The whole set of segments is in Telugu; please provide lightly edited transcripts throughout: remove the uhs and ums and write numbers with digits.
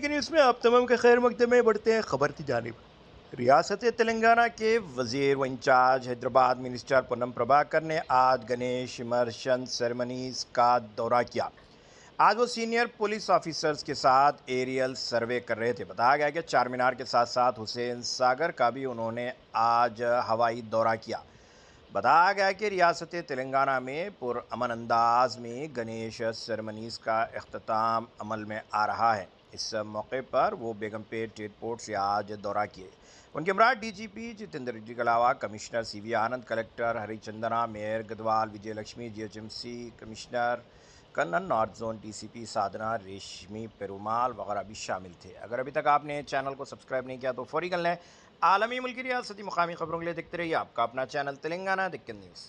के न्यूज़ में आप तमाम का खैर मकदम में बढ़ते हैं खबर की जानिब। रियासत तेलंगाना के वजीर व इंचार्ज हैदराबाद मिनिस्टर पूनम प्रभाकर ने आज गणेश इमर्शन सेरेमनीज का दौरा किया। आज वो सीनियर पुलिस ऑफिसर्स के साथ एरियल सर्वे कर रहे थे। बताया गया कि चार मीनार के साथ साथ हुसैन सागर का भी उन्होंने आज हवाई दौरा किया। बताया गया कि रियासत तेलंगाना में पुरअमन अंदाज में गणेश सेरेमनीज़ का अख्ताम अमल में आ रहा है। इस मौके पर वो बेगमपेट एयरपोर्ट से आज दौरा किए। उनके हमरा डीजीपी जितेंद्र रेड्डी के अलावा commissioner C V Anand, collector Harichandana, mayor Gadwal Vijay Lakshmi, GHMC commissioner Kannan, north zone DCP Sadhana, Reshmi Perumal वगैरह भी शामिल थे। अगर अभी तक आपने चैनल को सब्सक्राइब नहीं किया तो फौरी कर लें। आलमी, मुल्की, रियासती, मुकामी खबरों के लिए देखते रहिए आपका अपना चैनल तेलंगाना दिक्कत news.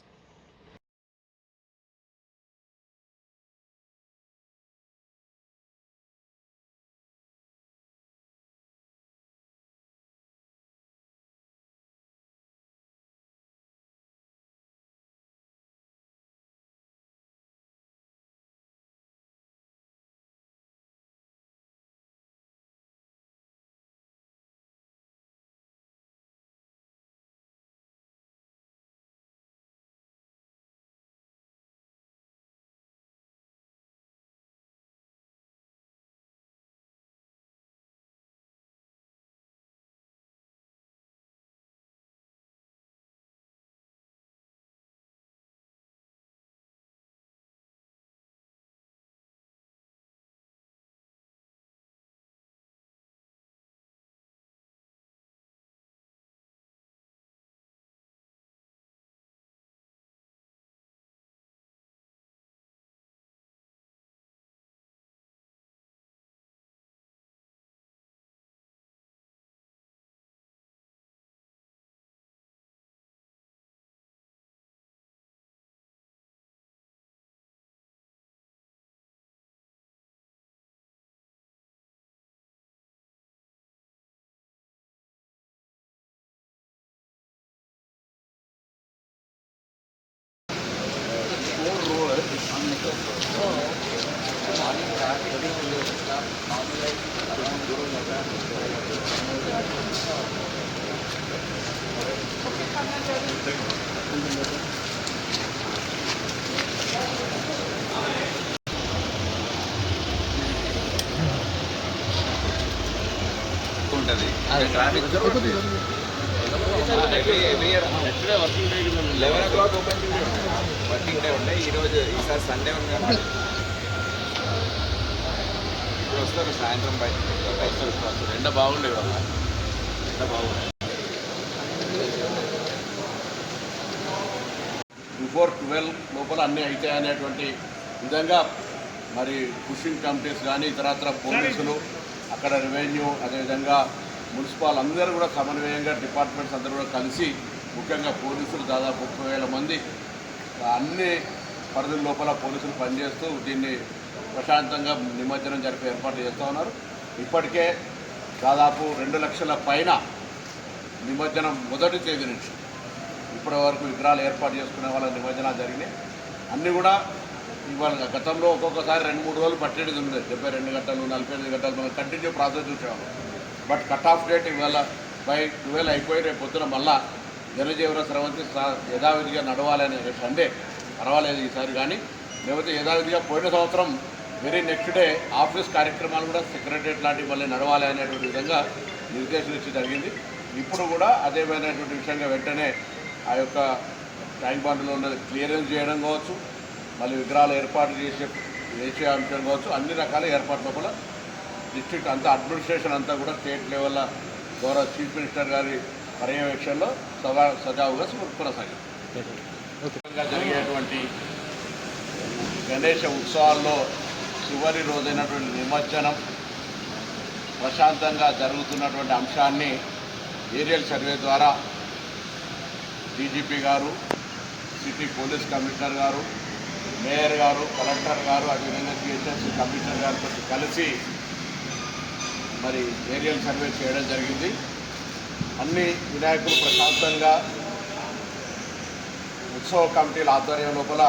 Traffic 11 o'clock open working day ఉంటాయి. ఈరోజు ఈసారి సండే ఉంది కాబట్టి ఇప్పుడు వస్తారు సాయంత్రం బయట ఎండ బాగుండే వాళ్ళ ఎండ బాగుండే. బిఫోర్ 12 లోపల అన్నీ అవుతాయి అనేటువంటి విధంగా మరి పుషింగ్ కమిటీస్ కానీ ఇతరత్ర పోలీసులు, అక్కడ రెవెన్యూ, అదేవిధంగా మున్సిపల్ అందరూ కూడా సమన్వయంగా డిపార్ట్మెంట్స్ అందరూ కూడా కలిసి, ముఖ్యంగా పోలీసులు దాదాపు 30,000 మంది అన్ని పరిధుల లోపల పోలీసులు పనిచేస్తూ దీన్ని ప్రశాంతంగా నిమజ్జనం జరిపే ఏర్పాటు చేస్తూ ఉన్నారు. ఇప్పటికే దాదాపు 2 లక్షల పైన నిమజ్జనం మొదటి తేదీ నుంచి ఇప్పటి వరకు విగ్రహాలు ఏర్పాటు చేసుకునే వాళ్ళ నిమజ్జనాలు జరిగినాయి. అన్నీ కూడా ఇవాళ గతంలో ఒక్కొక్కసారి 2-3 రోజులు పట్టేది ఉంది. 72 గంటలు, 48 గంటలు మనం కంటిన్యూ ప్రాసెస్ చూసేవాళ్ళం. బట్ కట్ ఆఫ్ డేట్ ఇవాళ బై 12 అయిపోయి రేపు పొద్దున మళ్ళా జనజీవన స్రవంతి యథావిధిగా నడవాలనే సండే పర్వాలేదు ఈసారి. కానీ లేకపోతే యథావిధిగా పోయిన సంవత్సరం వెరీ నెక్స్ట్ డే ఆఫీస్ కార్యక్రమాలు కూడా సెక్రటరియట్ లాంటివి మళ్ళీ నడవాలి అనేటువంటి విధంగా నిర్దేశం ఇచ్చి జరిగింది. ఇప్పుడు కూడా అదేమైనటువంటి విషయంగా వెంటనే ఆ యొక్క ట్యాంక్ బండ్లో ఉన్నది క్లియరెన్స్ చేయడం కావచ్చు, మళ్ళీ విగ్రహాలు ఏర్పాటు చేసే అంశం కావచ్చు, అన్ని రకాల ఏర్పాట్ల లోపల డిస్ట్రిక్ట్ అంతా అడ్మినిస్ట్రేషన్ అంతా కూడా స్టేట్ లెవెల్లో గౌరవ చీఫ్ మినిస్టర్ గారి పర్యవేక్షణలో సజావుగా కొనసాగింది. జరిగేటువంటి గణేష ఉత్సవాల్లో చివరి రోజైనటువంటి నిమజ్జనం ప్రశాంతంగా జరుగుతున్నటువంటి అంశాన్ని ఏరియల్ సర్వే ద్వారా డీజీపీ గారు, సిటీ పోలీస్ కమిషనర్ గారు, మేయర్ గారు, కలెక్టర్ గారు, అదేవిధంగా జీహెచ్ఎంసీ కమిషనర్ గారితో కలిసి మరి ఏరియల్ సర్వే చేయడం జరిగింది. అన్ని వినాయకులు ప్రశాంతంగా ఉత్సవ కమిటీల ఆధ్వర్యం లోపల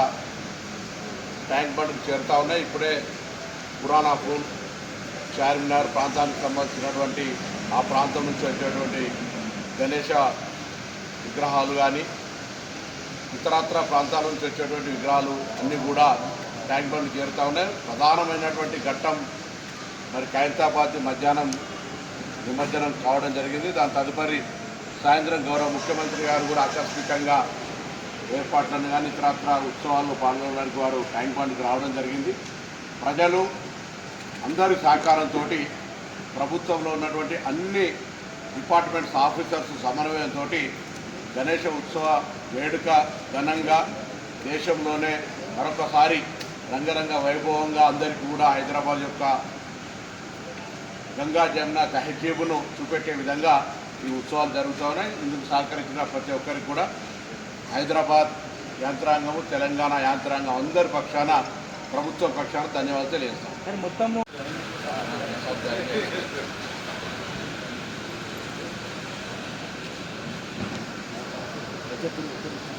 ట్యాంక్ బండ్కు చేరుతూ ఉన్నాయి. ఇప్పుడే పురాణా పూల్, చార్మినార్ ప్రాంతానికి సంబంధించినటువంటి ఆ ప్రాంతం నుంచి వచ్చేటువంటి గణేష విగ్రహాలు కానీ ఇతరత్ర ప్రాంతాల నుంచి వచ్చేటువంటి విగ్రహాలు అన్నీ కూడా ట్యాంక్ బండ్ చేరుతూ ఉన్నాయి. ప్రధానమైనటువంటి ఘట్టం మరి ఖైరతాబాద్ మధ్యాహ్నం నిమజ్జనం కావడం జరిగింది. దాని తదుపరి సాయంత్రం గౌరవ ముఖ్యమంత్రి గారు కూడా ఆకస్మికంగా ఏర్పాట్లను కానీ ఇతరత్ర ఉత్సవాల్లో పాల్గొనడానికి వారు ట్యాంక్ బండ్కి రావడం జరిగింది. ప్రజలు అందరి సహకారంతో ప్రభుత్వంలో ఉన్నటువంటి అన్ని డిపార్ట్మెంట్స్ ఆఫీసర్స్ సమన్వయంతో గణేష ఉత్సవ వేడుక ఘనంగా దేశంలోనే మరొకసారి రంగరంగ వైభవంగా అందరికీ కూడా హైదరాబాద్ యొక్క గంగా జమున తహజీబును చూపెట్టే విధంగా ఈ ఉత్సవాలు జరుగుతూ ఉన్నాయి. ఇందుకు సహకరించిన ప్రతి ఒక్కరికి కూడా హైదరాబాద్ యంత్రాంగము, తెలంగాణ యంత్రాంగం అందరి పక్షాన, ప్రభుత్వం పక్షాన ధన్యవాదాలు తెలియజేస్తాం. మొత్తము చెప్పండి.